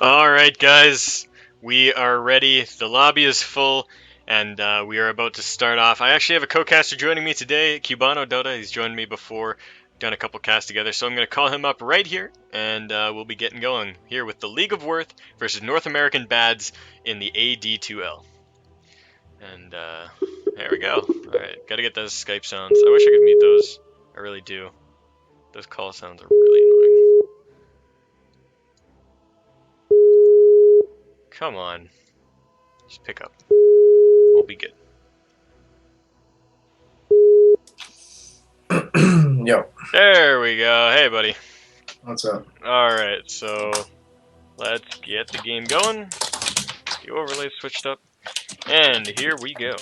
Alright guys, we are ready, the lobby is full, and we are about to start off. I actually have a co-caster joining me today, Cubano Dota. He's joined me before, done a couple casts together, so I'm going to call him up right here, and we'll be getting going here with the League of Worth versus North American Bads in the AD2L. And there we go. Alright, gotta get those Skype sounds. I wish I could mute those, I really do. Those call sounds are really annoying. Come on. Just pick up. We'll be good. Yo. There we go. Hey, buddy. What's up? Alright, so let's get the game going. The overlay switched up. And here we go.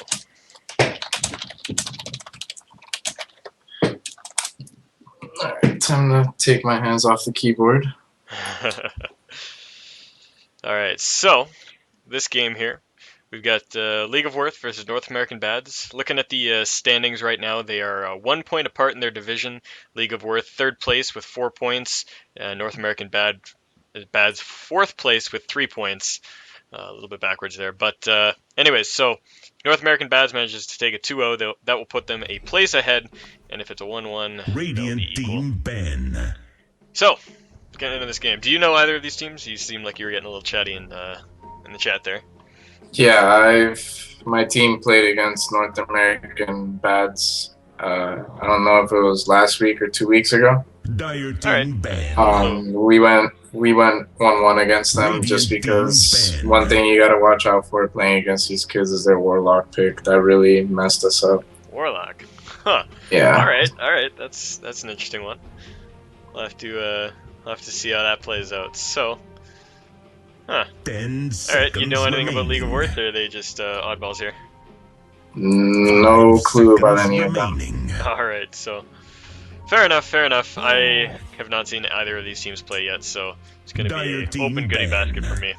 Alright, time to take my hands off the keyboard. Alright, so this game here, we've got League of Worth versus North American Bads. Looking at the standings right now, they are 1 point apart in their division. League of Worth third place with 4 points. North American Bads 4th place with 3 points. A little bit backwards there, but anyways, so North American Bads manages to take a 2-0. That will put them a place ahead, and if it's a 1-1, Radiant Team Ben. So, getting into this game. Do you know either of these teams? You seem like you were getting a little chatty in the chat there. Yeah, my team played against North American Bads. I don't know if it was last week or 2 weeks ago. Dire Team Ben. We went 1-1 against them. Radiant just because Team Ben. one thing you gotta watch out for playing against these kids is their Warlock pick. That really messed us up. Warlock. Huh. Yeah. Alright, that's an interesting one. We'll have to see how that plays out. So, 10 alright, you know anything remaining. about League of Worth, or are they just oddballs here? No clue about any of them. remaining. Alright, so fair enough. I have not seen either of these teams play yet, so it's going to be Dire an Team open goodie Ben. basket for me.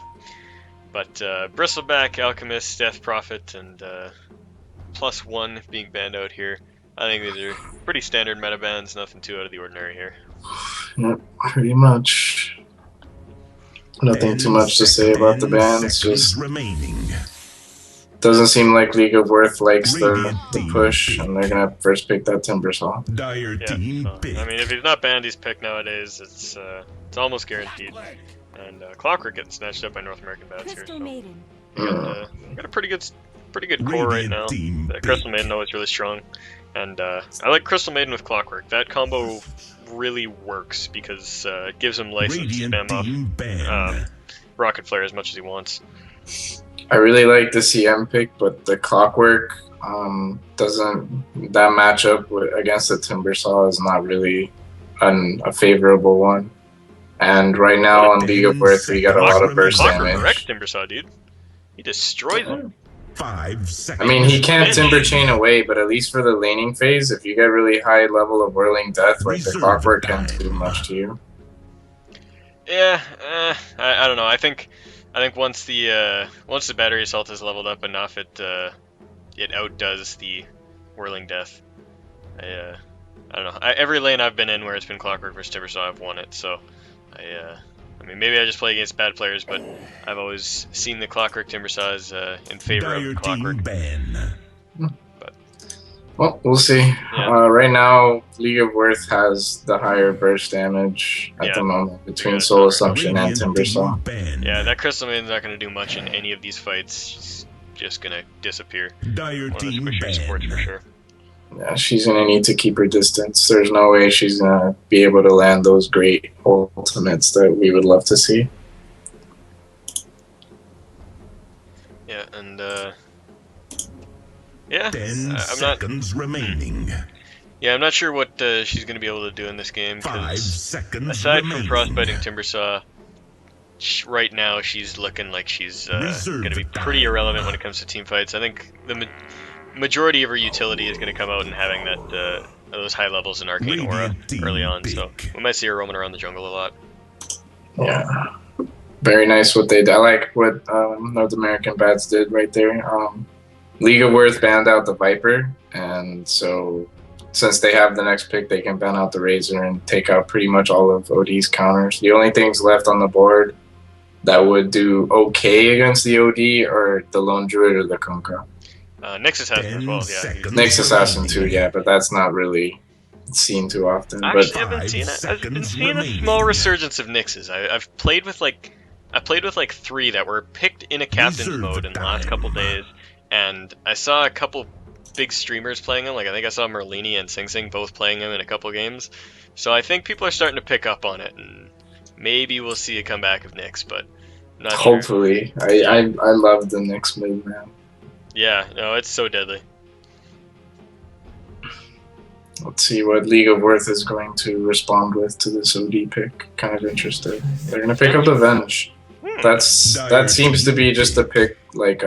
But Bristleback, Alchemist, Death Prophet, and +1 being banned out here. I think these are pretty standard meta bans, nothing too out of the ordinary here. Yep, pretty much. Nothing too much to say about the bands. Just remaining. doesn't seem like League of Worth likes the Radiant push, Team and they're gonna first pick that Timbersaw. Dire Yeah, Team so, pick. I mean, if he's not banned, he's picked nowadays. It's almost guaranteed. And Clockwork getting snatched up by North American Bads here. Crystal So Maiden. we got a pretty good core right Radiant now. Team The pick. Crystal Maiden always really strong, and I like Crystal Maiden with Clockwork. That combo really works because it gives him license to Radiant spam off Team Ben. Rocket Flare as much as he wants. I really like the CM pick, but the Clockwork doesn't. That matchup against the Timbersaw is not really a favorable one. And right now on League of Worth, we got a lot of burst Clockwork damage. wrecks Timbersaw, dude. He destroys him. 5 I seconds. mean, he can't Finish. Timber Chain away, but at least for the laning phase, if you get really high level of Whirling Death, like the Reserve Clockwork can't time. do much to you. Yeah, I don't know. I think once the battery assault is leveled up enough, it outdoes the Whirling Death. I don't know. Every lane I've been in where it's been Clockwork versus Timbersaw, I've won it. So I mean, maybe I just play against bad players, but I've always seen the Clockwork Timbersaw as in favor Dire of Team Clockwork. Ben. Well, we'll see. Yeah. Right now, League of Worth has the higher burst damage at Yeah. the moment between Yeah, Soul it's Assumption and Radiant Timbersaw. Team Ben. Yeah, that Crystal Maiden's not going to do much in any of these fights. She's just going to disappear. Dire One of the Team squishier supports for Ben. sure. Yeah, she's gonna need to keep her distance. There's no way she's gonna be able to land those great ultimates that we would love to see. Yeah, and yeah, 10 I'm not. seconds remaining. Yeah, I'm not sure what she's going to be able to do in this game. 5 Because seconds aside remaining. from frostbiting Timbersaw, right now she's looking like she's Reserve going to be time. pretty irrelevant when it comes to team fights. I think the majority of her utility is going to come out in having that those high levels in Arcane Aura Radiant Team early on. So pick. we might see her roaming around the jungle a lot. Yeah, very nice what they did. I like what North American Bats did right there. League of Worth banned out the Viper, and so since they have the next pick, they can ban out the Razor and take out pretty much all of OD's counters. The only things left on the board that would do okay against the OD, or the Lone Druid or the Kunkka? Nyx Assassin as well, yeah. seconds Nyx Assassin too, remaining. yeah, but that's not really seen too often. I But actually haven't seen it. I've been 5 seconds seeing a small remaining. resurgence of Nyxes. I've played with like 3 that were picked in a captain's Reserve mode in the last time. couple days, and I saw a couple big streamers playing them. Like I think I saw Merlini and Sing Sing both playing them in a couple games. So I think people are starting to pick up on it, and maybe we'll see a comeback of Nyx, but I'm not sure. hopefully, I love the Nyx move, man. Yeah, no, it's so deadly. Let's see what League of Worth is going to respond with to this OD pick. Kind of interested. They're gonna pick up the Venge. That seems to be just a pick, like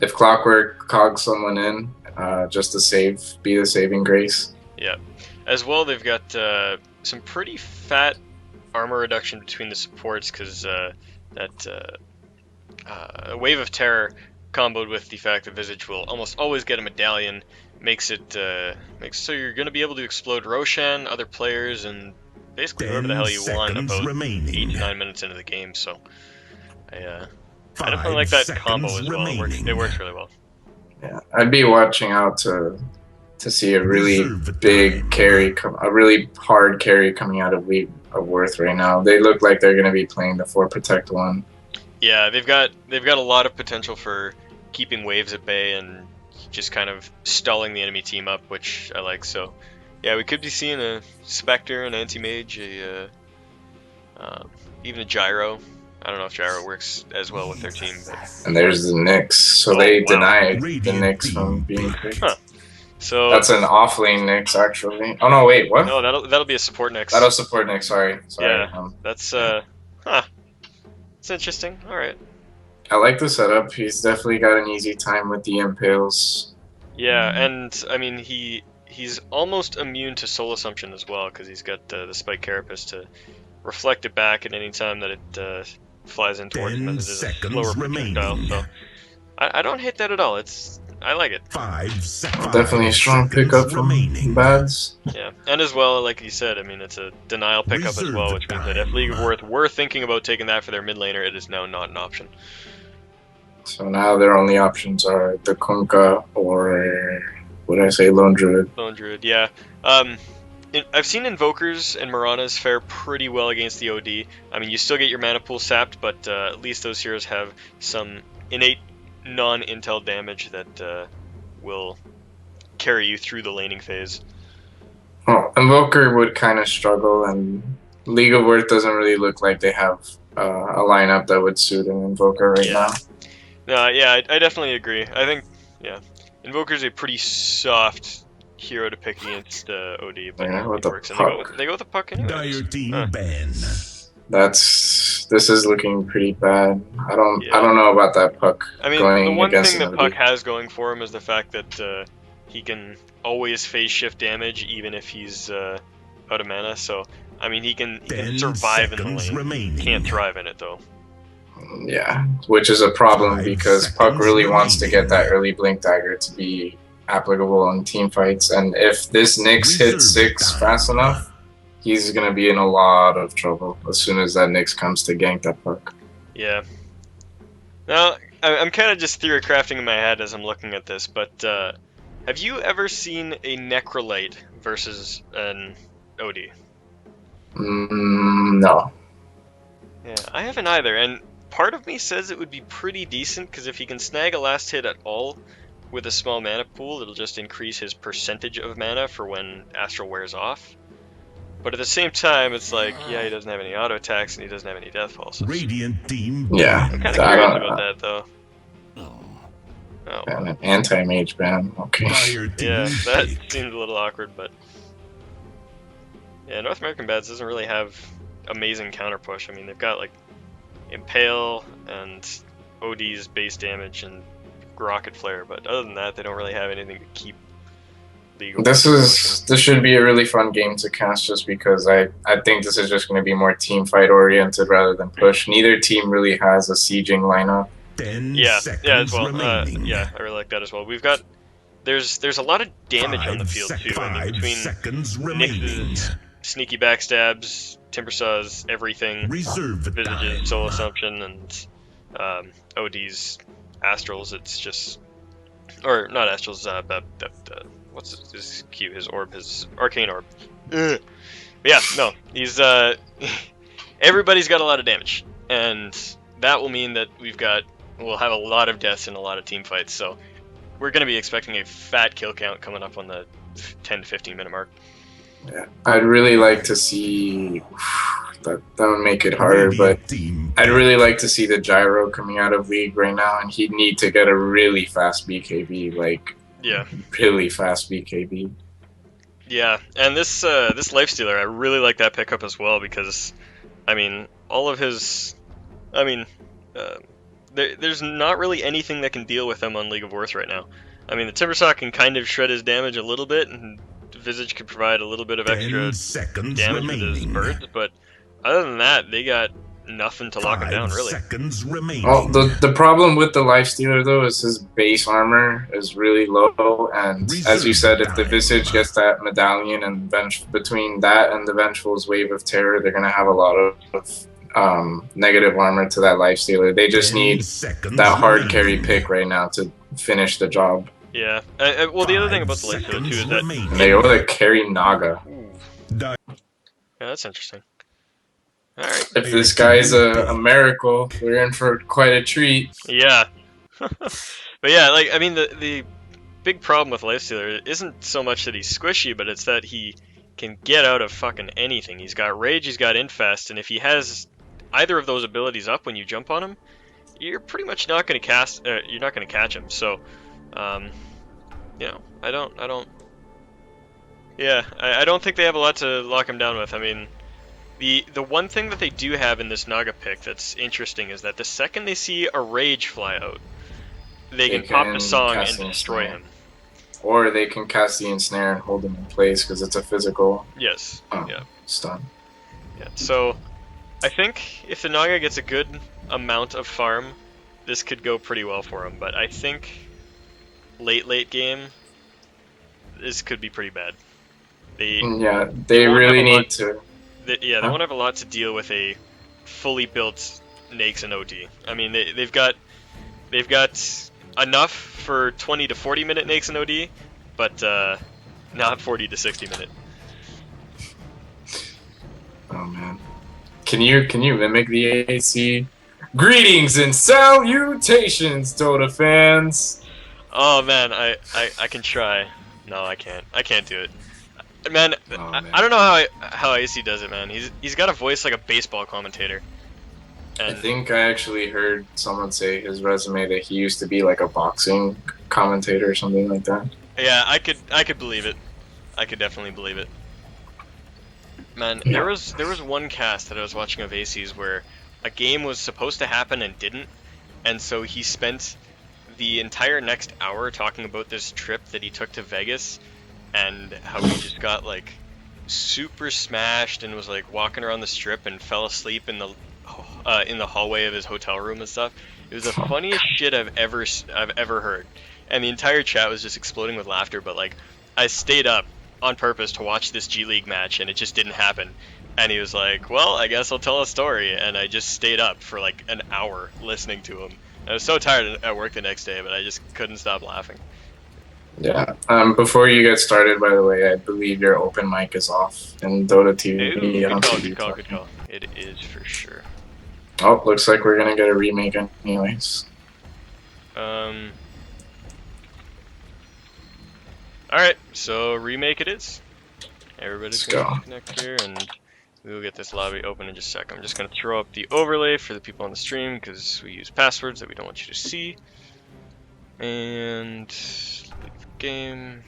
if Clockwork cogs someone in, just to be the saving grace. Yeah. As well, they've got some pretty fat armor reduction between the supports because that Wave of Terror comboed with the fact that Visage will almost always get a medallion makes so you're going to be able to explode Roshan, other players, and basically whoever the hell you want about 8 to 9 minutes into the game. So I definitely like that combo as well. It works really well. Yeah, I'd be watching out to see a really big carry, a really hard carry coming out of League of Worth right now. They look like they're going to be playing the 4 Protect one. Yeah, they've got a lot of potential for keeping waves at bay and just kind of stalling the enemy team up, which I like. So yeah, we could be seeing a Spectre, an Anti-Mage, even a Gyro. I don't know if Gyro works as well with their team. But... And there's the Nyx, so they denied the Nyx from being picked. Huh. So that's an off-lane Nyx, actually. Oh no, wait, what? No, that'll be a support Nyx. That'll support Nyx. Sorry. Yeah, that's it's interesting. All right. I like the setup. He's definitely got an easy time with the impales. Yeah, and I mean he's almost immune to soul assumption as well because he's got the spike carapace to reflect it back at any time that it flies in towards him as it is a slower projectile. So I don't hate that at all. I like it. 5 seconds. Definitely a strong pickup from Bads. Yeah, and as well, like you said, I mean, it's a denial pickup as well, which means that if League of Worth were thinking about taking that for their mid laner, it is now not an option. So now their only options are the Kunkka or, what did I say, Lone Druid? Lone Druid, yeah. I've seen Invokers and Maranas fare pretty well against the OD. I mean, you still get your mana pool sapped, but at least those heroes have some innate non-intel damage that will carry you through the laning phase. Well, Invoker would kind of struggle, and League of Worth doesn't really look like they have a lineup that would suit an Invoker right now. No, yeah, I definitely agree. I think, yeah, Invoker's a pretty soft hero to pick against OD, but yeah, it works. And they go with the puck anyway. Dire team ban. This is looking pretty bad. I don't know about that puck. I mean, the one thing that Puck has going for him is the fact that he can always phase shift damage even if he's out of mana. So I mean, he can survive in the lane. Remaining. Can't thrive in it though. Yeah, which is a problem because Puck really wants to get that early Blink Dagger to be applicable in team fights, and if this Nyx hits 6 fast enough, he's gonna be in a lot of trouble as soon as that Nyx comes to gank that Puck. Yeah. Now, I'm kind of just theory crafting in my head as I'm looking at this, but have you ever seen a Necrolite versus an OD? No. Yeah, I haven't either, and part of me says it would be pretty decent, because if he can snag a last hit at all with a small mana pool, it'll just increase his percentage of mana for when Astral wears off. But at the same time, it's like, yeah, he doesn't have any auto attacks and he doesn't have any death pulses. Radiant team. Yeah, I'm kind of curious about that, though. Oh. And an anti-mage ban. Okay. Yeah, that seems a little awkward, but yeah, North American Bads doesn't really have amazing counter push. I mean, they've got like Impale and OD's base damage and Rocket Flare, but other than that, they don't really have anything to keep legal. This should be a really fun game to cast just because I think this is just going to be more team fight oriented rather than push. Neither team really has a sieging lineup. Yeah, as well. Yeah, I really like that as well. We've got there's a lot of damage on the field too. I mean, between Nyx's sneaky backstabs, timber saws, everything, Reserve time. visages, soul assumption, and OD's astrals. It's just, or not astrals. What's his Q? His orb, his arcane orb. Ugh. But yeah, no, he's everybody's got a lot of damage, and that will mean that we'll have a lot of deaths in a lot of team fights. So we're going to be expecting a fat kill count coming up on the 10 to 15 minute mark. Yeah, I'd really like to see that would make it harder, but I'd really like to see the gyro coming out of League right now, and he'd need to get a really fast BKB, like really fast BKB. Yeah, and this Lifestealer, I really like that pickup as well because, I mean, all of his, I mean, there's not really anything that can deal with him on League of Worth right now. I mean, the Timbersaw can kind of shred his damage a little bit, and Visage can provide a little bit of extra damage with his birds, but other than that, they got nothing to lock him down, really. Well, the problem with the Lifestealer, though, is his base armor is really low, and as you said, if the Visage gets that medallion and between that and the Vengeful's Wave of Terror, they're going to have a lot of negative armor to that Lifestealer. They just need that hard carry pick right now to finish the job. Yeah. Well, the other thing about the Lifestealer, too, is that they ought to carry Naga. Yeah, that's interesting. Alright. If this guy's a miracle, we're in for quite a treat. Yeah. But yeah, like, I mean, the big problem with Lifestealer isn't so much that he's squishy, but it's that he can get out of fucking anything. He's got Rage, he's got Infest, and if he has either of those abilities up when you jump on him, you're pretty much not going to you're not going to catch him. So, you know, I don't think they have a lot to lock him down with. I mean, the one thing that they do have in this Naga pick that's interesting is that the second they see a Rage fly out, they can pop the song and destroy him. Or they can cast the Ensnare and hold him in place because it's a physical stun. Yeah, so I think if the Naga gets a good amount of farm, this could go pretty well for him, but I think late game, this could be pretty bad. They really need to. They won't have a lot to deal with a fully built Nakes and OD. I mean, they've got enough for 20 to 40 minute Nakes and OD, but not 40 to 60 minute. Oh man, can you mimic the AC? Greetings and salutations, Dota fans. Oh man, I can try. No, I can't. I can't do it. Man, I don't know how AC does it, man. He's got a voice like a baseball commentator. And I think I actually heard someone say his resume that he used to be like a boxing commentator or something like that. Yeah, I could believe it. I could definitely believe it. Man, there was one cast that I was watching of AC's where a game was supposed to happen and didn't, and so he spent the entire next hour talking about this trip that he took to Vegas and how he just got like super smashed and was like walking around the strip and fell asleep in the hallway of his hotel room and stuff. It was the funniest shit I've ever heard, and the entire chat was just exploding with laughter. But like, I stayed up on purpose to watch this G League match, and it just didn't happen. And he was like, "Well, I guess I'll tell a story," and I just stayed up for like an hour listening to him. I was so tired at work the next day, but I just couldn't stop laughing. Yeah. Before you get started, by the way, I believe your open mic is off in Dota TV. Good call. It is for sure. Oh, looks like we're gonna get a remake anyways. Alright, so remake it is. Everybody's gonna go. connect here, and we will get this lobby open in just a sec. I'm just gonna throw up the overlay for the people on the stream because we use passwords that we don't want you to see. And leave game.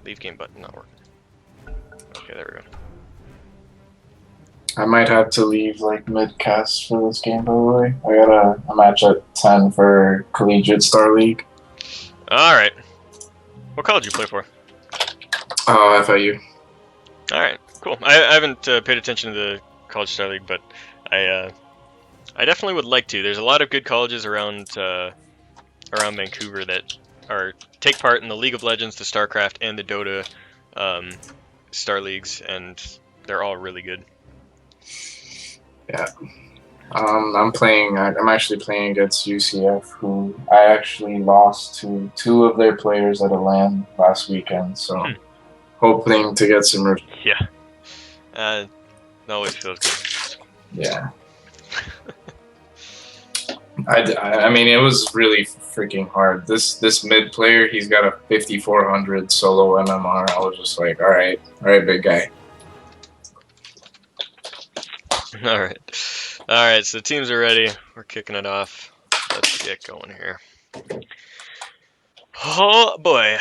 Leave game button not working. Okay, there we go. I might have to leave like mid-cast for this game, by the way. I got a match at 10 for Collegiate Star League. Alright. What college did you play for? Oh, FIU. Alright, cool. I haven't paid attention to the College Star League, but I definitely would like to. There's a lot of good colleges around Vancouver that take part in the League of Legends, the StarCraft, and the Dota Star Leagues, and they're all really good. Yeah. I'm actually playing against UCF, who I actually lost to 2 of their players at a LAN last weekend. So hoping to get some. Yeah. It always feels good. Yeah. I mean, it was really freaking hard. This mid player, he's got a 5400 solo MMR. I was just like, all right, big guy. All right. So the teams are ready. We're kicking it off. Let's get going here. Oh boy.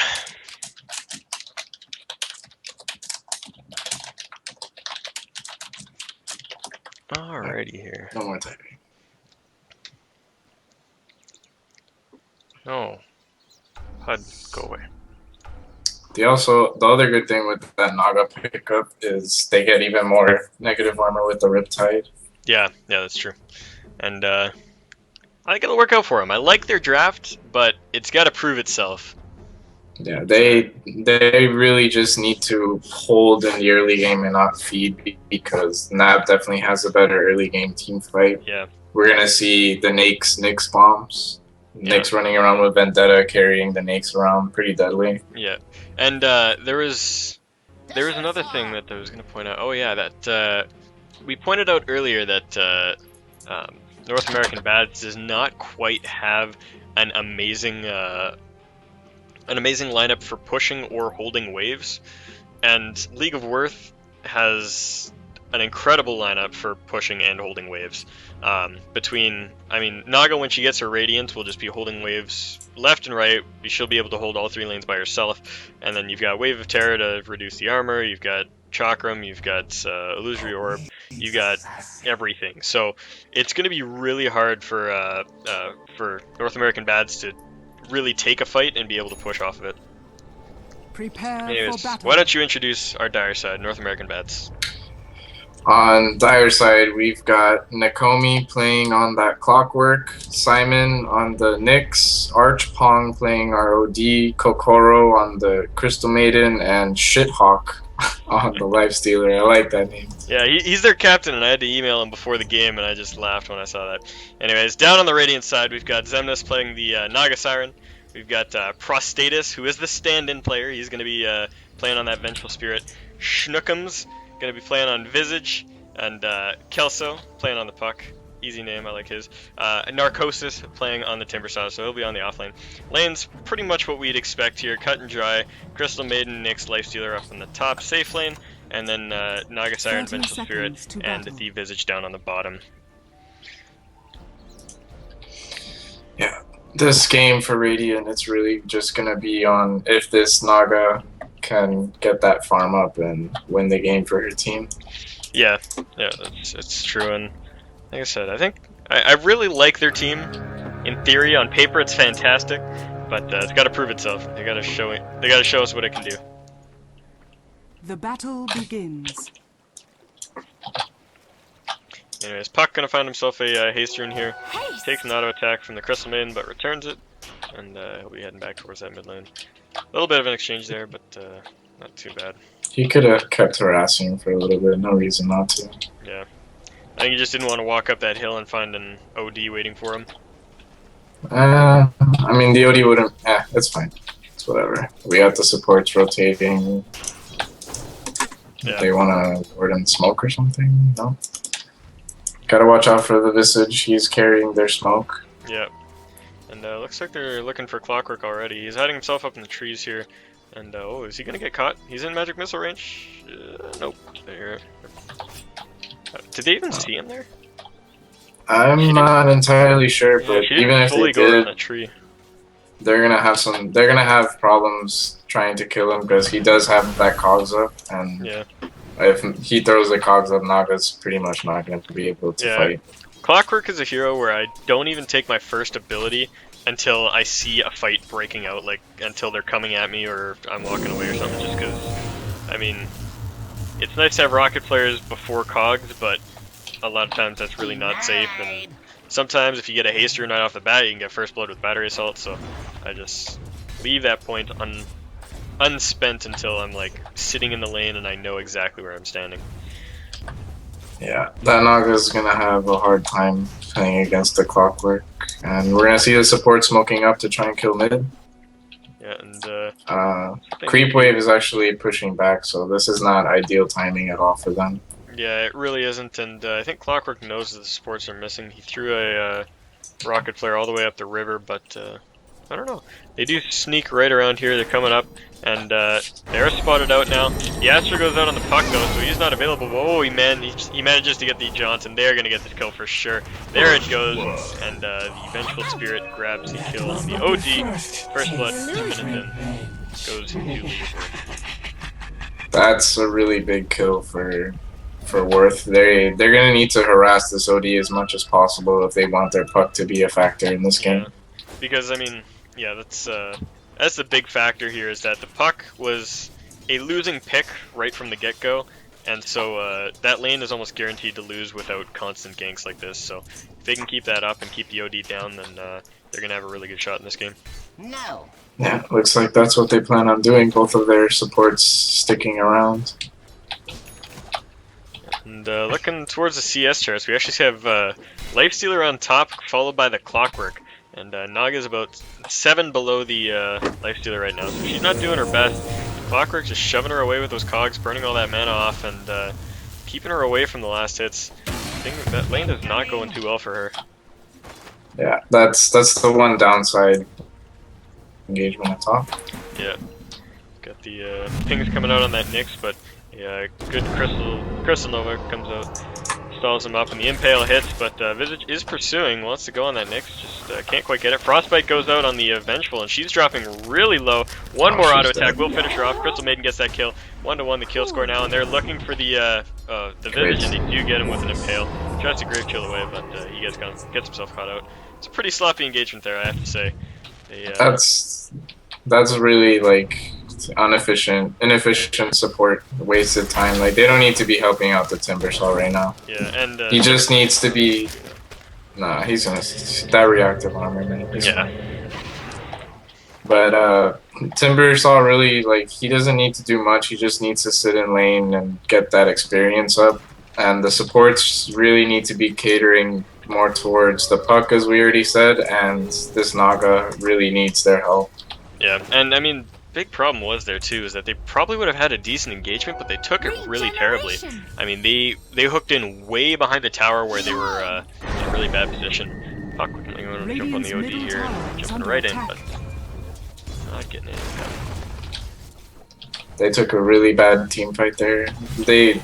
Alrighty here. No more typing. Oh. HUD, go away. The other good thing with that Naga pickup is they get even more negative armor with the Riptide. Yeah, that's true. And I think it'll work out for them. I like their draft, but it's got to prove itself. Yeah, they really just need to hold in the early game and not feed, because NAB definitely has a better early game team fight. Yeah. We're gonna see the Nyx bombs. Nyx running around with Vendetta, carrying the Nyx around, pretty deadly. Yeah, and there was another thing that I was gonna point out. Oh yeah, that we pointed out earlier that North American Bats does not quite have an amazing lineup for pushing or holding waves, and League of Worth has an incredible lineup for pushing and holding waves. Naga, when she gets her Radiant, will just be holding waves left and right. She'll be able to hold all 3 lanes by herself, and then you've got Wave of Terror to reduce the armor, you've got Chakram, you've got Illusory Orb, you've got everything. So it's going to be really hard for North American Bads to really take a fight and be able to push off of it. Anyways, why don't you introduce our dire side, North American Bats? On dire side, we've got Nakomi playing on that Clockwork, Simon on the Nyx, Archpong playing ROD, Kokoro on the Crystal Maiden, and Shithawk on the Lifestealer. I like that name. Yeah, he's their captain, and I had to email him before the game, and I just laughed when I saw that. Anyways, down on the Radiant side, we've got Zemnis playing the Naga Siren. We've got Prostatus, who is the stand-in player. He's going to be playing on that Vengeful Spirit. Schnookums going to be playing on Visage, and Kelso playing on the Puck. Easy name, I like his. Narcosis playing on the Timbersaw, so he'll be on the offlane. Lane's pretty much what we'd expect here, cut and dry. Crystal Maiden, Nyx, Lifestealer up on the top, safe lane, and then Naga Siren, Vengeful Spirit, and the Visage down on the bottom. Yeah, this game for Radiant, it's really just going to be on if this Naga can get that farm up and win the game for her team. Yeah, it's true, and like I said, I think I really like their team. In theory, on paper, it's fantastic, but it's got to prove itself. They got to show us what it can do. The battle begins. Anyways, Puck gonna find himself a haste rune here. Takes an auto attack from the Crystal Maiden, but returns it, and he'll be heading back towards that mid lane. A little bit of an exchange there, but not too bad. He could have kept harassing for a little bit. No reason not to. Yeah. I think he just didn't want to walk up that hill and find an OD waiting for him. I mean, the OD wouldn't... it's fine. It's whatever. We got the supports rotating. Yeah. They want to word in smoke or something? No? Gotta watch out for the Visage. He's carrying their smoke. Yep. And looks like they're looking for Clockwork already. He's hiding himself up in the trees here. And, oh, is he gonna get caught? He's in magic missile range? Nope. There. Did they even see him there? I'm not entirely sure, Yeah, but she even didn't if fully they go in did, that tree. they're gonna have problems trying to kill him because he does have that cogs up, and Yeah. if he throws the cogs up, Naga's pretty much not going to be able to Yeah. fight. Clockwork is a hero where I don't even take my first ability until I see a fight breaking out, like until they're coming at me or I'm walking away or something, just because, I mean, it's nice to have rocket players before cogs, but a lot of times that's really not safe, and sometimes if you get a haste rune right off the bat, you can get first blood with battery assault, so I just leave that point unspent until I'm like sitting in the lane and I know exactly where I'm standing. Yeah, that Naga's gonna have a hard time playing against the Clockwork, and we're gonna see the support smoking up to try and kill mid. Yeah, and Creep wave is actually pushing back, so this is not ideal timing at all for them. yeah, it really isn't, and I think Clockwork knows that the supports are missing. He threw a rocket flare all the way up the river, but I don't know. They do sneak right around here. They're coming up, and they're spotted out now. The Astra goes out on the puck though, so he's not available. Oh, he manages to get the jaunt, and they're gonna get the kill for sure. There it goes, and the Vengeful Spirit grabs the kill on the OD. First blood, 2 minutes in, goes to leaderboard. That's a really big kill for Worth. They're gonna need to harass this OD as much as possible if they want their puck to be a factor in this game. Because I mean, yeah, that's the big factor here, is that the puck was a losing pick right from the get-go, and so that lane is almost guaranteed to lose without constant ganks like this. So if they can keep that up and keep the OD down, then they're gonna have a really good shot in this game. No. Yeah, looks like that's what they plan on doing. Both of their supports sticking around. And looking towards the CS charts, we actually have Lifestealer on top, followed by the Clockwork. And Naga's about 7 below the Lifestealer right now, so she's not doing her best. Clockwork just shoving her away with those cogs, burning all that mana off, and keeping her away from the last hits. I think that lane is not going too well for her. Yeah, that's the one downside. Engagement at top. Yeah, got the pings coming out on that Nyx, but yeah, good Crystal Nova comes out, stalls him up, and the Impale hits, but Visage is pursuing, wants to go on that Nyx, just can't quite get it. Frostbite goes out on the Vengeful, and she's dropping really low. One more auto attack will finish her off. Crystal Maiden gets that kill. 1-1 the kill score now, and they're looking for the Visage, and they do get him with an Impale. Tries to grave kill away, but he gets himself caught out. It's a pretty sloppy engagement there, I have to say. That's really like inefficient support, wasted time. Like they don't need to be helping out the Timbersaw right now. Yeah, and he just needs to be. Nah, he's gonna that reactive armor, man. He's fine. But Timbersaw really like he doesn't need to do much. He just needs to sit in lane and get that experience up. And the supports really need to be catering more towards the puck, as we already said, and this Naga really needs their help. Yeah, and I mean, big problem was there too, is that they probably would have had a decent engagement, but they took it really terribly. I mean, they hooked in way behind the tower where they were in a really bad position. Puck going to jump on the OD here and jumping right in, but not getting in. They took a really bad team fight there. They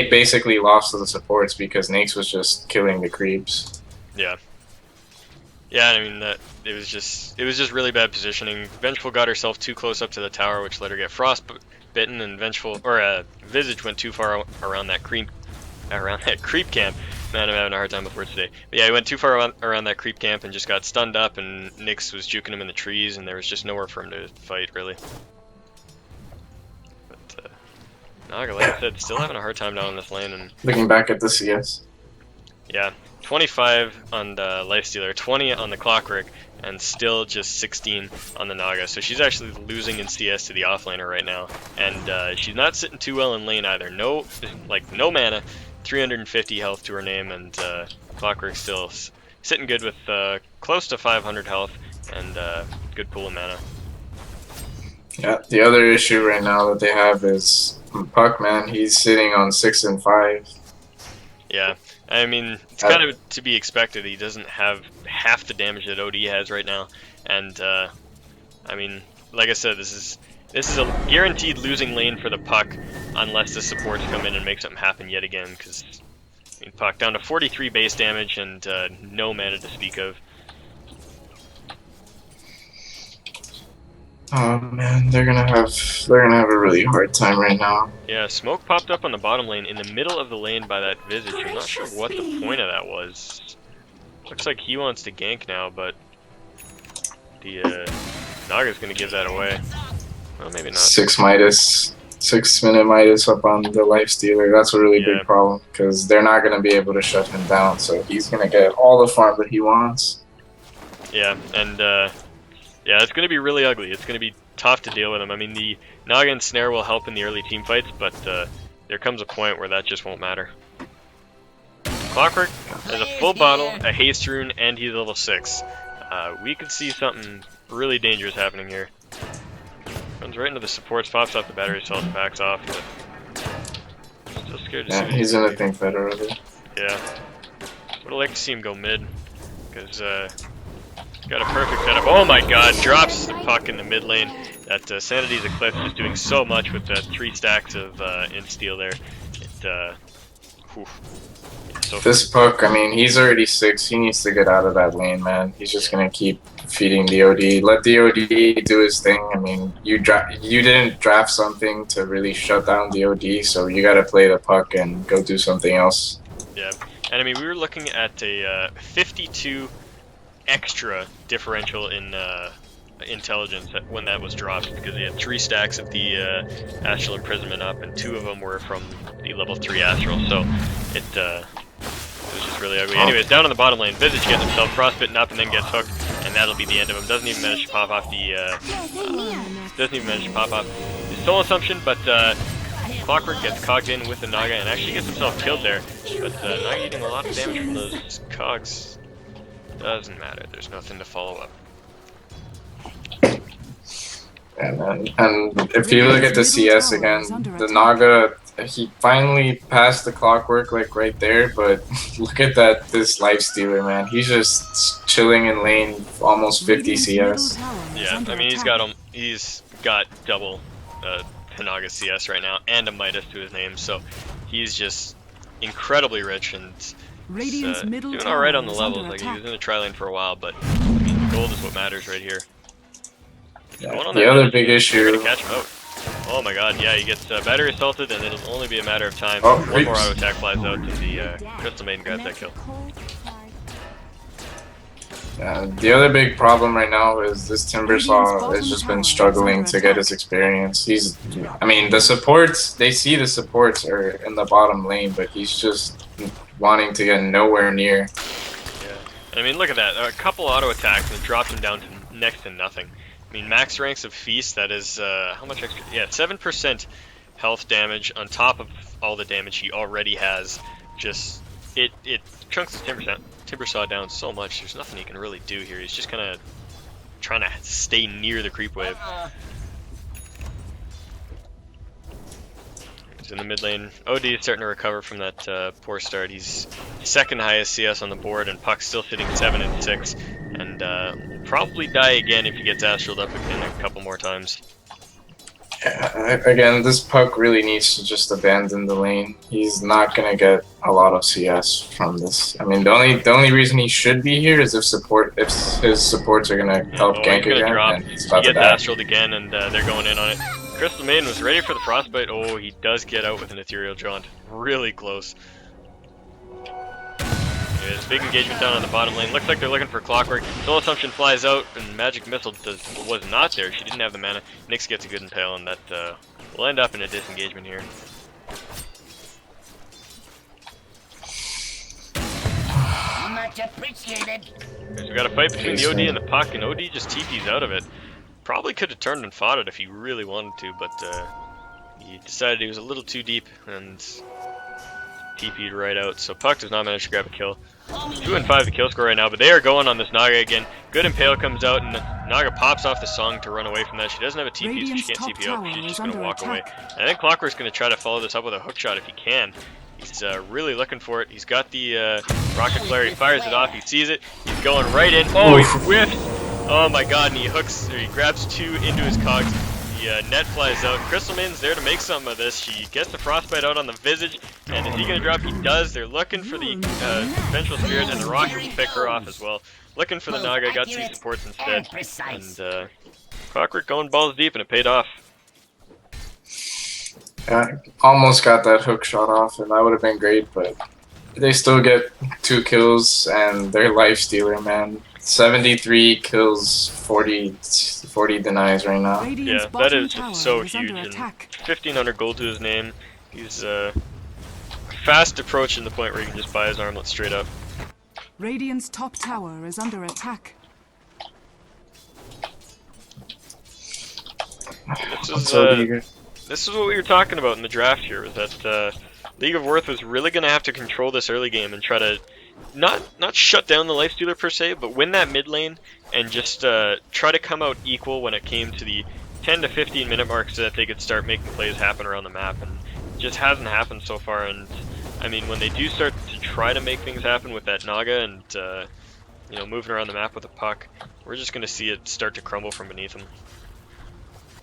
basically lost to the supports because Nyx was just killing the creeps. Yeah. Yeah, I mean it was just really bad positioning. Vengeful got herself too close up to the tower, which let her get frostbitten, and Visage went too far around that creep camp. Man, I'm having a hard time with words today. But yeah, he went too far around that creep camp and just got stunned up, and Nyx was juking him in the trees, and there was just nowhere for him to fight really. Naga, like I said, still having a hard time down in this lane. And looking back at the CS. Yeah, 25 on the Lifestealer, 20 on the Clockwork, and still just 16 on the Naga. So she's actually losing in CS to the offlaner right now. And she's not sitting too well in lane either. No mana, 350 health to her name, and Clockwork still sitting good with close to 500 health and good pool of mana. Yeah, the other issue right now that they have is Puck, man. He's sitting on 6 and 5. Yeah, I mean, it's kind of to be expected. He doesn't have half the damage that OD has right now, and I mean, like I said, this is a guaranteed losing lane for the Puck unless the supports come in and make something happen yet again. Because I mean, Puck down to 43 base damage and no mana to speak of. Oh man, they're gonna have a really hard time right now. Yeah, smoke popped up on the bottom lane in the middle of the lane by that Visage. I'm not sure what the point of that was. Looks like he wants to gank now, but the Naga's gonna give that away. Well, maybe not. 6-minute Midas up on the Lifestealer. That's a really big problem because they're not gonna be able to shut him down. So he's gonna get all the farm that he wants. Yeah, and yeah, it's going to be really ugly. It's going to be tough to deal with him. I mean, the Naga and Snare will help in the early team fights, but there comes a point where that just won't matter. Clockwork has a full bottle, a haste rune, and he's level 6. We could see something really dangerous happening here. Runs right into the supports, pops off the battery cell, and backs off, but still scared to see. Yeah, he's gonna think better of it. Yeah. Would have liked to see him go mid, because got a perfect setup. Oh my god, drops the puck in the mid lane. That Sanity's Eclipse is doing so much with that 3 stacks of insta-steal there. So This puck, I mean, he's already 6. He needs to get out of that lane, man. He's just gonna keep feeding the OD. Let the OD do his thing. I mean, you didn't draft something to really shut down the OD, so you gotta play the puck and go do something else. Yeah, and I mean, we were looking at a 52 extra differential in intelligence when that was dropped, because he had 3 stacks of the Astral Imprisonment up, and 2 of them were from the level 3 Astral, so it was just really ugly. Anyways, down on the bottom lane, Visage gets himself frostbitten up and then gets hooked, and that'll be the end of him. Doesn't even manage to pop off the Soul Assumption, but Clockwork gets cogged in with the Naga and actually gets himself killed there. But Naga eating a lot of damage from those cogs. Doesn't matter, there's nothing to follow up. And if you look at the CS again, the Naga, he finally passed the Clockwork like right there, but look at this Lifestealer, man. He's just chilling in lane, almost 50 CS. Yeah, I mean, he's got double Naga CS right now and a Midas to his name, so he's just incredibly rich and doing alright on the levels. Like, he was in the tri lane for a while, but I mean, gold is what matters right here. Yeah, the other big issue. Catch him out. Oh my god, yeah, he gets battery assaulted, and it'll only be a matter of time. Oh, one more auto attack flies out, and the Crystal Maiden grabs that kill. The other big problem right now is this Timbersaw has just been struggling to get his experience. I mean, the supports, they see the supports are in the bottom lane, but he's just wanting to get nowhere near. Yeah, I mean, look at that. A couple auto attacks and it dropped him down to next to nothing. I mean, max ranks of Feast, that is, how much extra? Yeah, 7% health damage on top of all the damage he already has. Just, it chunks the Timbersaw down so much, there's nothing he can really do here. He's just kind of trying to stay near the creep wave. He's in the mid lane. OD is starting to recover from that poor start. He's second highest CS on the board, and Puck's still sitting 7 and 6, and will probably die again if he gets astraled up again a couple more times. Yeah, again, this Puck really needs to just abandon the lane. He's not gonna get a lot of CS from this. I mean, the only reason he should be here is if his supports are gonna help gank again. And he's about he to gets die. astraled again, and they're going in on it. Crystal Maiden was ready for the frostbite. Oh, he does get out with an ethereal jaunt. Really close. There's big engagement down on the bottom lane. Looks like they're looking for Clockwork. Soul Assumption flies out, and Magic Missile was not there. She didn't have the mana. Nyx gets a good impale, and that will end up in a disengagement here. Much appreciated. So we got a fight between the OD and the Puck, and OD just TP's out of it. Probably could have turned and fought it if he really wanted to, but he decided he was a little too deep and TP'd right out. So Puck does not manage to grab a kill. 2 and 5 the kill score right now, but they are going on this Naga again. Good Impale comes out, and Naga pops off the song to run away from that. She doesn't have a TP, so she can't TP up. She's just going to walk away. And I think Clockwork's going to try to follow this up with a hook shot if he can. He's really looking for it. He's got the rocket flare. He fires it off. He sees it. He's going right in. Oh, he whiffs! Oh my god, and he grabs 2 into his cogs. The net flies out. Crystal Maiden's there to make something of this. She gets the frostbite out on the Visage, and is he going to drop? He does. They're looking for the Vengeful Spirit, and the rocket will pick her off as well. Looking for the Naga, got 2 supports instead. And Clockwork going balls deep, and it paid off. Yeah, almost got that hook shot off, and that would have been great, but they still get 2 kills, and they're Lifestealer, man. 73 kills, 40 denies right now. Yeah, that is so huge, and 1,500 gold to his name. He's fast approaching the point where he can just buy his armlet straight up. Radiant's top tower is under attack. This I'm is so eager. this is what we were talking about in the draft here. Was that League of Worth was really going to have to control this early game and try to not shut down the Lifestealer per se, but win that mid lane and just try to come out equal when it came to the 10 to 15 minute mark, so that they could start making plays happen around the map. And it just hasn't happened so far. And I mean, when they do start to try to make things happen with that Naga and you know, moving around the map with a puck, we're just going to see it start to crumble from beneath them.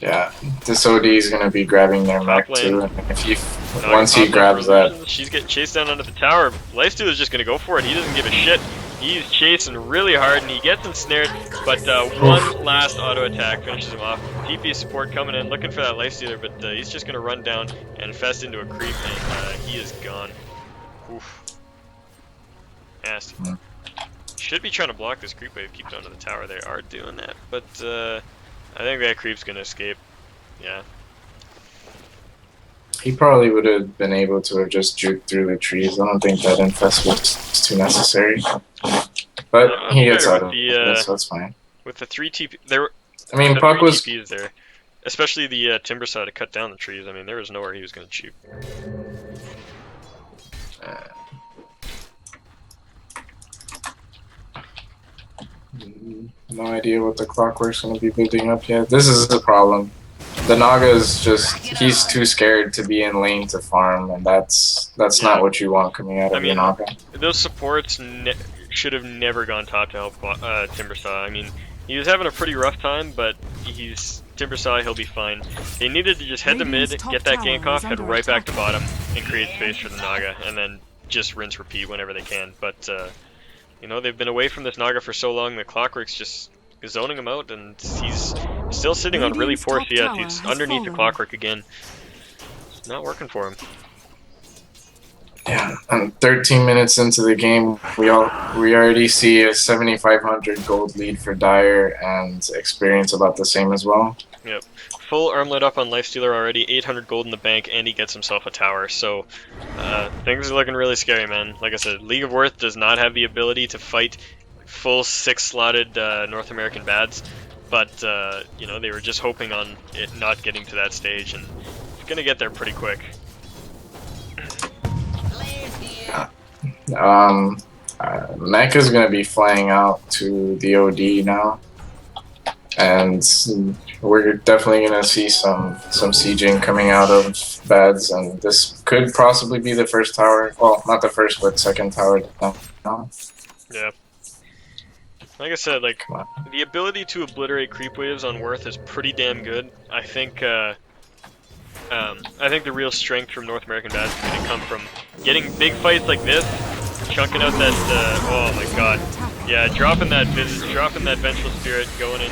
Yeah, this OD is gonna be grabbing their mech Top too, lane. and if he Naga once he pops up grabs for that, illusions. She's getting chased down under the tower. Lifestealer's just going to go for it. He doesn't give a shit. He's chasing really hard and he gets ensnared, but one last auto attack finishes him off. TP support coming in, looking for that Lifestealer, but he's just going to run down and fest into a creep, and he is gone. Oof. Nasty. Should be trying to block this creep wave, keep down to the tower. They are doing that, but I think that creep's going to escape. Yeah. he probably would have been able to have just juked through the trees. I don't think that infest was too necessary. But he gets out of it, so that's fine. With the 3 TP, there. I mean, the Puck 3 was TPs there, especially the timber saw to cut down the trees. I mean, there was nowhere he was going to shoot. no idea what the clockwork's gonna be building up yet. This is the problem. The Naga is just—he's too scared to be in lane to farm, and that's not what you want coming out of your Naga. Those supports should have never gone top to help Timbersaw. I mean, he was having a pretty rough time, but he's Timbersaw. He'll be fine. They needed to just head to mid, get that gank off, head right back to bottom, and create space for the Naga, and then just rinse repeat whenever they can. But you know, they've been away from this Naga for so long. The Clockwork's just zoning him out, and he's still sitting on really poor CS. He's underneath the Clockwork again. It's not working for him. Yeah, and 13 minutes into the game, we already see a 7,500 gold lead for Dyer, and experience about the same as well. Yep. Full armlet up on Lifestealer already, 800 gold in the bank, and he gets himself a tower. So things are looking really scary, man. Like I said, League of Worth does not have the ability to fight full 6-slotted North American bads, but you know, they were just hoping on it not getting to that stage, and it's gonna get there pretty quick. Mech is going to be flying out to the OD now, and we're definitely going to see some sieging coming out of bads, and this could possibly be the first tower. Well, not the first, but second tower. Yeah. Like I said, like, the ability to obliterate creep waves on Worth is pretty damn good. I think the real strength from North American Bads is going to come from getting big fights like this, chunking out that, oh my god, yeah, dropping that Vengeful Spirit, going in,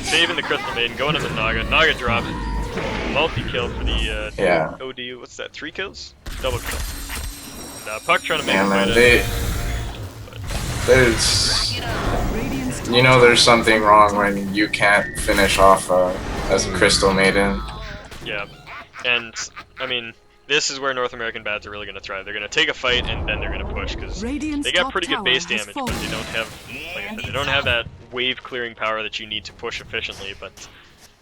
saving the Crystal Maiden, going in the Naga drops, multi-kill for the OD, what's that, 3 kills? Double kill. Puck trying to make a fight. There's something wrong when you can't finish off as a Crystal Maiden. Yeah, and I mean, this is where North American Bads are really going to thrive. They're going to take a fight and then they're going to push, because they got pretty good base damage, but they don't have, like I said, they don't have that wave clearing power that you need to push efficiently. But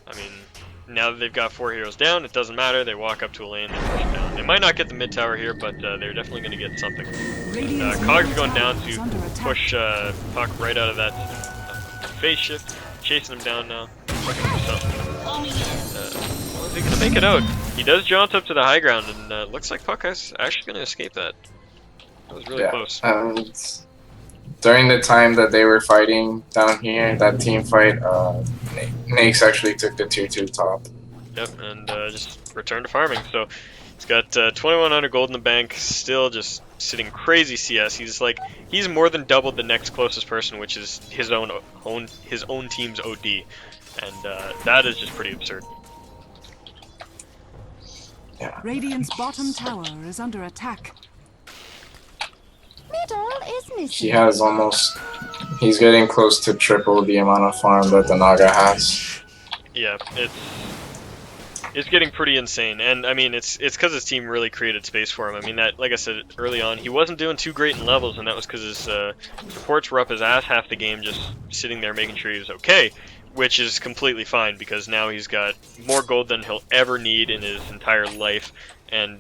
I mean, now that they've got 4 heroes down, it doesn't matter. They walk up to a lane, they push it down. They might not get the mid tower here, but they're definitely going to get something. And Cog's going down to push Puck right out of that phase shift, chasing him down now. Is he gonna make it out? He does jaunt up to the high ground, and looks like Puck is actually gonna escape that. That was really close. During the time that they were fighting down here, that team fight, Nakes actually took the tier 2 top. Yep, and just returned to farming. So he's got 2,100 gold in the bank, still just sitting crazy CS. He's more than doubled the next closest person, which is his own team's OD, and that is just pretty absurd. Yeah. Radiant's bottom tower is under attack. Middle is missing. He's getting close to triple the amount of farm that the Naga has. Yeah, It's getting pretty insane, and I mean it's because his team really created space for him. I mean that, like I said early on, he wasn't doing too great in levels, and that was because his supports were up his ass half the game, just sitting there making sure he was okay, which is completely fine because now he's got more gold than he'll ever need in his entire life, and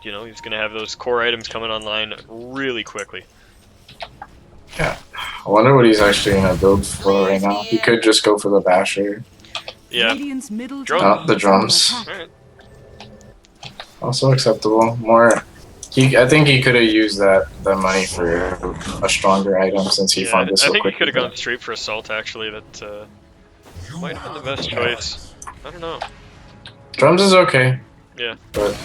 you know, he's gonna have those core items coming online really quickly. Yeah. I wonder what he's actually gonna build for right now. He could just go for the basher. Yeah. Radiant's middle Drone. tower The is drums. under attack. Alright. Also acceptable. More. I think he could have used that money for a stronger item since he Yeah, farmed this I so think he quickly. could have gone straight for assault actually. That might have been the best choice. I don't know. Drums is okay. Yeah. But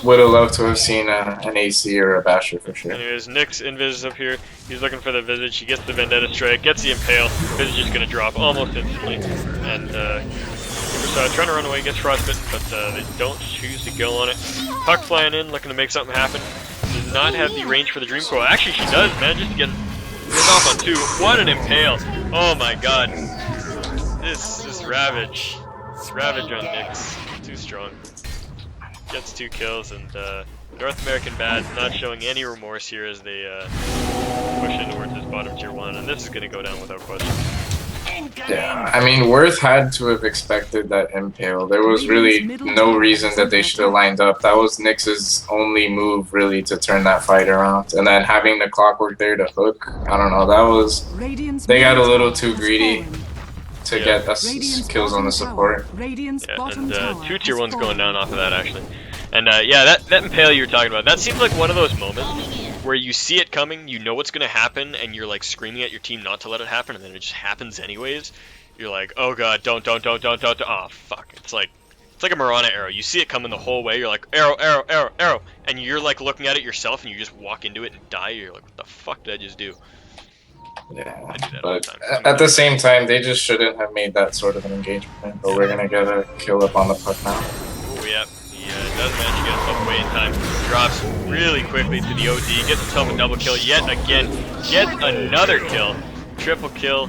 would have loved to have seen an AC or a basher for sure. Anyways, Nyx Invis up here. He's looking for the Visage. He gets the Vendetta Strike, gets the Impale. Visage is going to drop almost instantly. And Superstar trying to run away, gets Frostbitten, but they don't choose to go on it. Puck flying in, looking to make something happen. Does not have the range for the Dream Coil. Actually, she does, manages to get off on 2. What an Impale! Oh my god. This Ravage. Ravage on Nyx. Too strong. Gets 2 kills, and North American Bad not showing any remorse here as they push in towards this bottom tier 1, and this is going to go down without question. Yeah, I mean, Worth had to have expected that Impale. There was really no reason that they should have lined up. That was Nyx's only move, really, to turn that fight around. And then having the Clockwork there to hook, I don't know, that was... They got a little too greedy to get us kills on the support. Yeah, and 2 tier 1s going down off of that, actually. And yeah, that Impale you were talking about, that seems like one of those moments where you see it coming, you know what's going to happen, and you're like screaming at your team not to let it happen, and then it just happens anyways. You're like, oh god, don't, oh fuck. It's like a Mirana arrow. You see it coming the whole way, you're like, arrow, arrow, arrow, arrow, and you're like looking at it yourself, and you just walk into it and die. You're like, what the fuck did I just do? Yeah, I do that all the but time. at the same time, they just shouldn't have made that sort of an engagement. But we're gonna get a kill up on the puck now. Oh yeah, he does manage to get himself away in time. Drops really quickly to the OD, gets himself a double kill yet again, gets another kill, triple kill.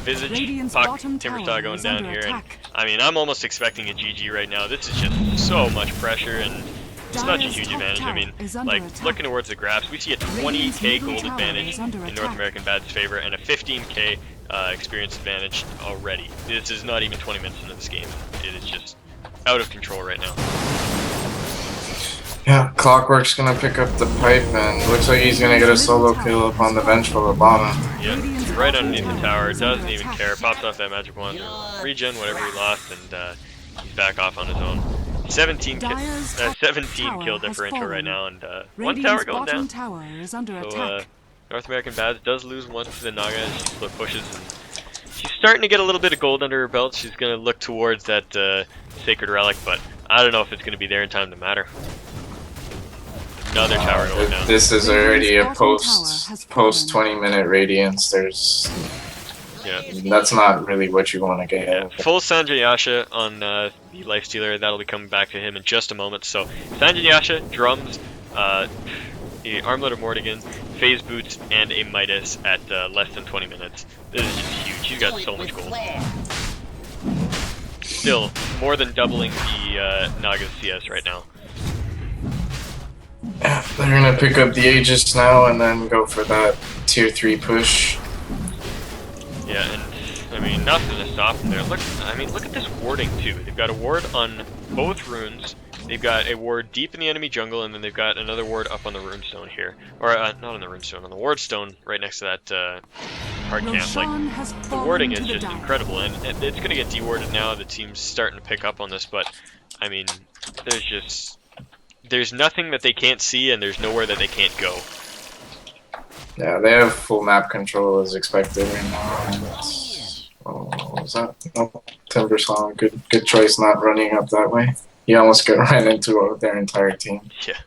Visage, Puck, Timberstar going down here, and I mean, I'm almost expecting a GG right now. This is just so much pressure, and it's such a huge advantage. I mean, like, looking towards the graphs, we see a 20k gold advantage in North American Bad's favor, and a 15k experience advantage already. This is not even 20 minutes into this game. It is just out of control right now. Yeah, Clockwork's gonna pick up the pipe, and looks like he's gonna get a solo kill up on the bench for the bottom. Yeah, right underneath the tower, doesn't even care, pops off that magic wand, regen whatever he lost, and he's back off on his own. 17 kill differential right now, and 1 tower going down. So North American Bad does lose 1 to the Naga as she split pushes, and she's starting to get a little bit of gold under her belt. She's gonna look towards that Sacred Relic, but I don't know if it's gonna be there in time to matter. Another tower going down. This is already a post 20-minute Radiance. That's not really what you want to get. Yeah. Full Sanjayasha on the Lifestealer. That'll be coming back to him in just a moment. So Sanjayasha, drums, the Armlet of Mortigan, Phase Boots, and a Midas at less than 20 minutes. This is just huge. He's got so much gold. Still more than doubling the Naga's CS right now. Yeah, they're gonna pick up the Aegis now and then go for that tier 3 push. Yeah, and I mean, nothing to stop them there. Look at this warding too. They've got a ward on both runes. They've got a ward deep in the enemy jungle, and then they've got another ward up on the runestone here, or not on the runestone, on the wardstone right next to that hard camp. Like, the warding is just incredible, and it's gonna get dewarded now. The team's starting to pick up on this, but I mean, there's nothing that they can't see, and there's nowhere that they can't go. Yeah, they have full map control as expected right now. Oh, what was that? Oh, Timbersaw, good choice not running up that way. He almost got ran into their entire team. Yeah.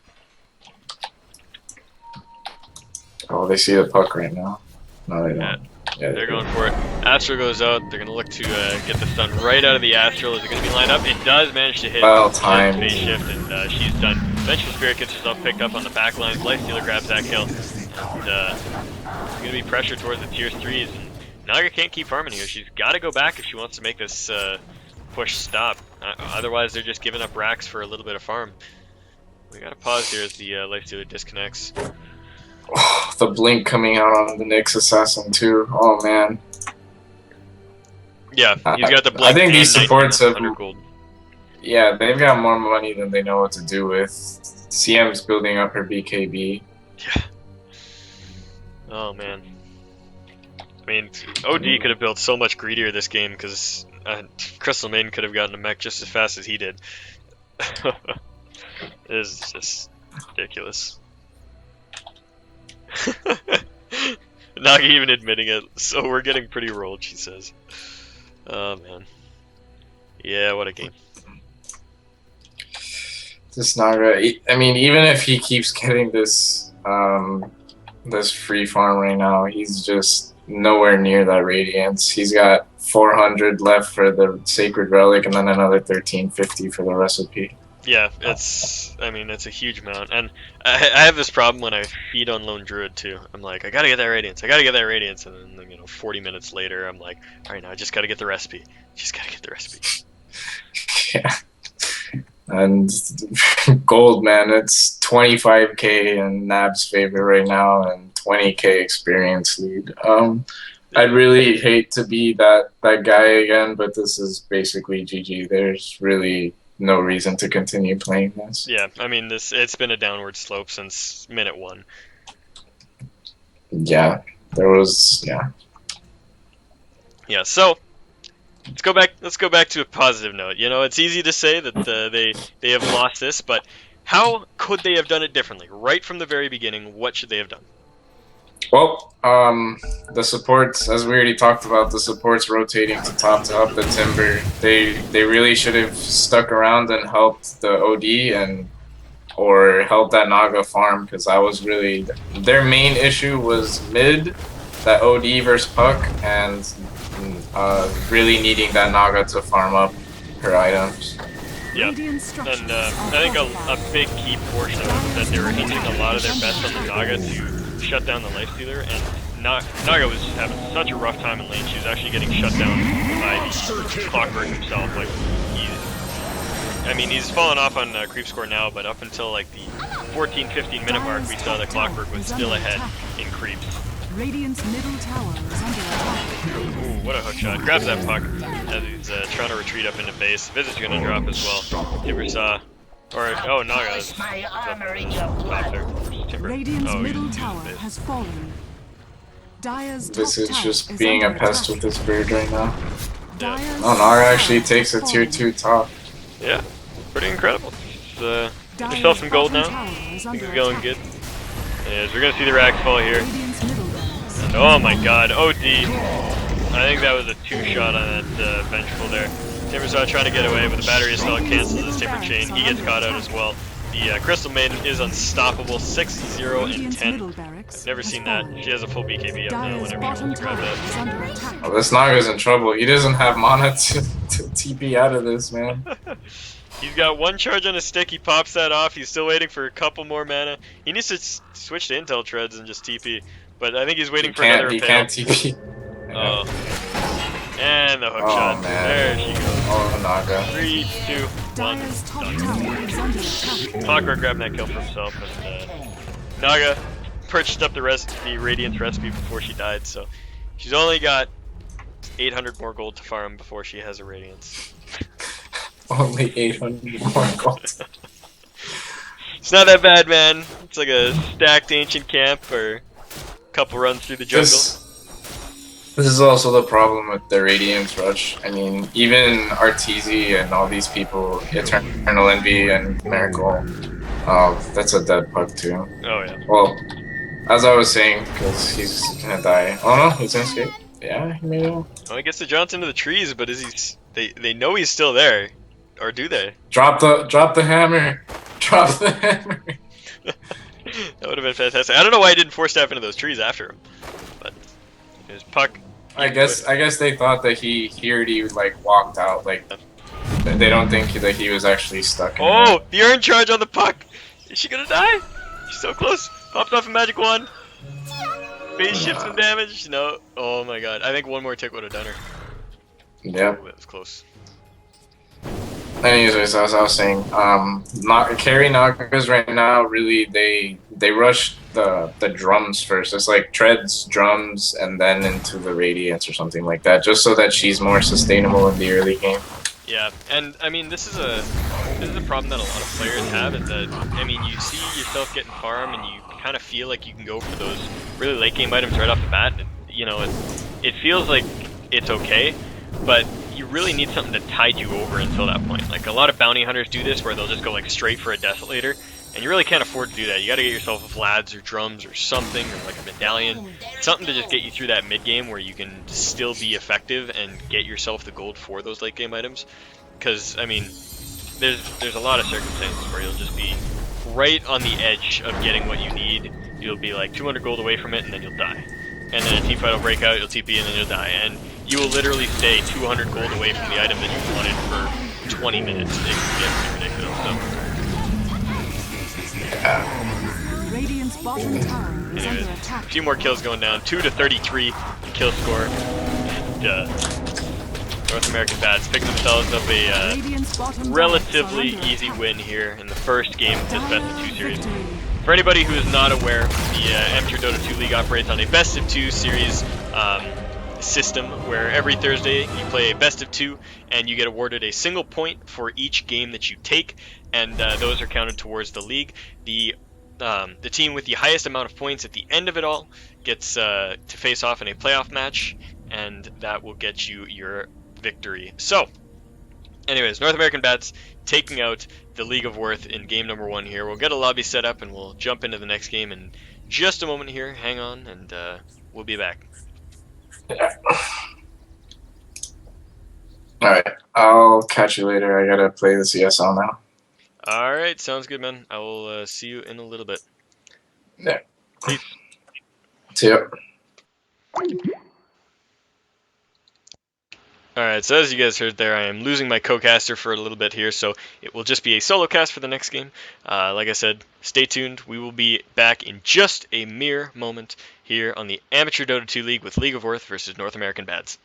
Oh, they see the puck right now. No, they don't. Yeah, they're going for it. Astral goes out. They're going to look to get the stun right out of the Astral. Is it going to be lined up? It does manage to hit. Well timed. Phase shift, and she's done. Vengeful Spirit gets herself picked up on the back line. Lifestealer grabs that kill. And it's going to be pressure towards the tier 3s. And Naga can't keep farming here. She's got to go back if she wants to make this push stop. Otherwise, they're just giving up racks for a little bit of farm. We gotta pause here as the life stealer disconnects. Oh, the blink coming out on the Nyx assassin too. Oh man. Yeah, he's got the I blink think and these supports have 1900 gold. Yeah, they've got more money than they know what to do with. CM's building up her BKB. Yeah. Oh man. I mean, OD could have built so much greedier this game because Crystal Maiden could have gotten a mech just as fast as he did. It is just ridiculous. Not even admitting it. So we're getting pretty rolled, she says. Oh man. Yeah, what a game. This Naga, I mean, even if he keeps getting this this free farm right now, he's just nowhere near that Radiance. He's got 400 left for the Sacred Relic and then another 1350 for the recipe. Yeah, I mean, it's a huge amount. And I have this problem when I feed on Lone Druid too. I'm like, I gotta get that Radiance, I gotta get that Radiance. And then, 40 minutes later, I'm like, alright, now I just gotta get the recipe. Just gotta get the recipe. Yeah. And gold, man, it's 25k in Nab's favor right now and 20k experience lead. I'd really hate to be that guy again, but this is basically GG. There's really no reason to continue playing this. Yeah, I mean, it's been a downward slope since minute 1. Yeah, there was, yeah. Yeah, so let's go back to a positive note. It's easy to say that they have lost this, but how could they have done it differently? Right from the very beginning, what should they have done? Well, the supports, as we already talked about, the supports rotating to top to up the Timber. They really should have stuck around and helped the OD or helped that Naga farm, because that was really their main issue was mid, that OD versus Puck, and really needing that Naga to farm up her items. Yeah, and I think a big key portion of it was that they were hitting a lot of their bets on the Naga to shut down the life stealer, and Naga was having such a rough time in lane. She was actually getting shut down by the Clockwork himself. Like, he's fallen off on creep score now, but up until like the 14-15 minute mark, we saw that Clockwork was still ahead in creeps. Radiant's middle tower is under attack. Ooh, what a hook shot. Grabs that puck as he's trying to retreat up into base. Visit's gonna drop as well. Timber saw. Oh, Naga is My armor in your top blood. there. Where's Timber? Radiant's Oh, middle he's tower using base. has fallen. Dire's top This is tower just is being a under pest attack. with this bird right now. Dire's Oh, Naga actually takes a tier 2 top. Yeah, pretty incredible. Dire's Yourself some gold bottom now. tower is Things under are going attack. good. As we're gonna see the racks fall here. Radiant's middle barracks. And oh my god, OD. I think that was a 2-shot on that vengeful there. Timbersaw trying to get away, but the battery assault cancels his Timber Chain. He gets caught out as well. The Crystal Maiden is unstoppable, 6-0 and Radiant's 10. middle barracks I've never has seen that. fallen. She has a full BKB up now Dire's whenever bottom she grab tower that. is under attack. Oh, this Naga's in trouble. He doesn't have mana to TP out of this, man. He's got one charge on his stick, he pops that off, he's still waiting for a couple more mana. He needs to switch to Intel Treads and just TP, but I think he's waiting for another He fail. can't TP. Oh. And the hook Oh, shot. man. There she goes. Oh, Naga. 3, 2, 1. Dire's top tower is under attack. Clockwork grabbing that kill for himself, and Naga purchased up the Radiance recipe before she died, so she's only got 800 more gold to farm before she has a Radiance. Only 800 more gold. It's not that bad, man. It's like a stacked ancient camp or a couple runs through the jungle. This is also the problem with the Radiance Rush. I mean, even Arteezy and all these people, Eternal Envy and Miracle, that's a dead puck too. Oh yeah. Well, as I was saying, because he's gonna die. Oh no, he's gonna escape. Yeah, he made it. Well, he gets to jaunt into the trees, but they know he's still there, or do they? Drop the hammer. Drop the hammer. That would have been fantastic. I don't know why he didn't force staff into those trees after him, but his puck. I guess they thought that he already like walked out. Like they don't think that he was actually stuck. In Oh, the urn charge on the puck. Is she gonna die? She's so close. Popped off a magic wand. Base ship some damage. No. Oh my god. I think one more tick would have done her. Yeah. Oh, that was close. Anyways, as I was saying, not carry Nagas right now. Really, they rush the drums first. It's like treads, drums, and then into the radiance or something like that, just so that she's more sustainable in the early game. Yeah, and I mean this is a problem that a lot of players have, is that I mean you see yourself getting farm and you kind of feel like you can go for those really late game items right off the bat. And, you know, it feels like it's okay, but you really need something to tide you over until that point. Like a lot of bounty hunters do this, where they'll just go like straight for a desolator, and you really can't afford to do that. You got to get yourself a Vlads or drums or something, or like a medallion, something to just get you through that mid game where you can still be effective and get yourself the gold for those late game items. Because I mean, there's a lot of circumstances where you'll just be right on the edge of getting what you need. You'll be like 200 gold away from it, and then you'll die. And then a team fight will break out, you'll TP, and then you'll die. And you will literally stay 200 gold away from the item that you wanted for 20 minutes. It gets ridiculous. So. Radiant's bottom tower is Anyways, under a attack. few more kills going down. 2 to 33 the kill score. And North American Bats pick themselves up a Radiant's bottom relatively barracks are under easy attack. win here in the first game of this Dire Best of 2 series. victory. For anybody who is not aware, the Amateur Dota 2 League operates on a Best of 2 series system, where every Thursday you play a Best of 2 and you get awarded a single point for each game that you take, and those are counted towards the league. The team with the highest amount of points at the end of it all gets to face off in a playoff match, and that will get you your victory. So, anyways, North American Bats taking out the League of Worth in game number 1 here. We'll get a lobby set up and we'll jump into the next game in just a moment here. Hang on, and we'll be back. Yeah. All right, I'll catch you later. I gotta play the CSL now. Alright, sounds good, man. I will see you in a little bit. Yeah. Peace. See ya. Alright, so as you guys heard there, I am losing my co-caster for a little bit here, so it will just be a solo cast for the next game. Like I said, stay tuned. We will be back in just a mere moment here on the Amateur Dota 2 League with League of Worth versus North American Bads.